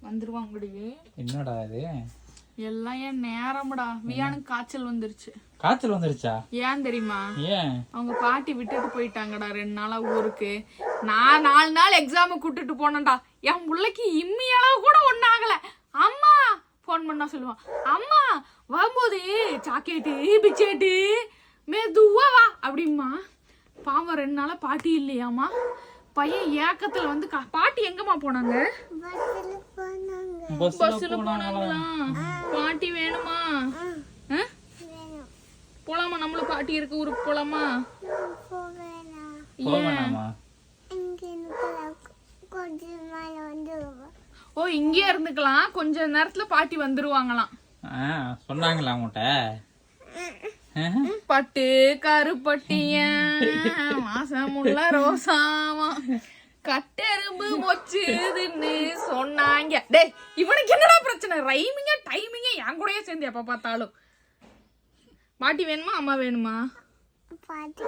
வந்துருவாங்கடி. என்னடா இது எல்லாம் ஏன் நேரம்டா. வியானுக்கு காய்ச்சல் வந்துருச்சு. காய்ச்சல் வந்துருச்சா? ஏன் தெரியுமா? ஏன்? அவங்க பாட்டி விட்டுட்டு போயிட்டாங்கடா 2 நாளா ஊருக்கு. நான் 4 நாள் எக்ஸாமுக்கு கூட்டிட்டு போனேன்டா. என் பிள்ளைக்கு இம்மி அளவு கூட ஒன்னும் ஆகல. அம்மா போன் பண்ணா சொல்லுவான், அம்மா வரும்போது சாக்லேட்டு பிச்சேட்டு மெதுவா வா அப்படிமா. பாவம் 2 நாளா பாட்டி இல்லையாமா. பையன் ஏக்கத்துல வந்து பாட்டி எங்கம்மா போனாங்க? பஸ்ல போனாங்களா? பாட்டி வேணுமா? போலாமா? நம்மளும் பாட்டி இருக்க ஊருக்கு போலாமா? ஓ இங்கே இருந்துக்கலாம், கொஞ்ச நேரத்துல பாட்டி வந்துருவாங்களாம். சொன்னாங்களா உங்கள்கிட்ட? பட்டு கருப்பட்டிய மாசமுள்ள ரோசாவா கட்டெரும்பு மொச்சுதுன்னு சொன்னாங்க. டேய் இவனுக்கு என்னடா பிரச்சனை? ரைமிங்க டைமிங்க என் கூடயே சேர்ந்து எப்ப பார்த்தாலும். பாட்டி வேணுமா அம்மா வேணுமா? பாட்டி.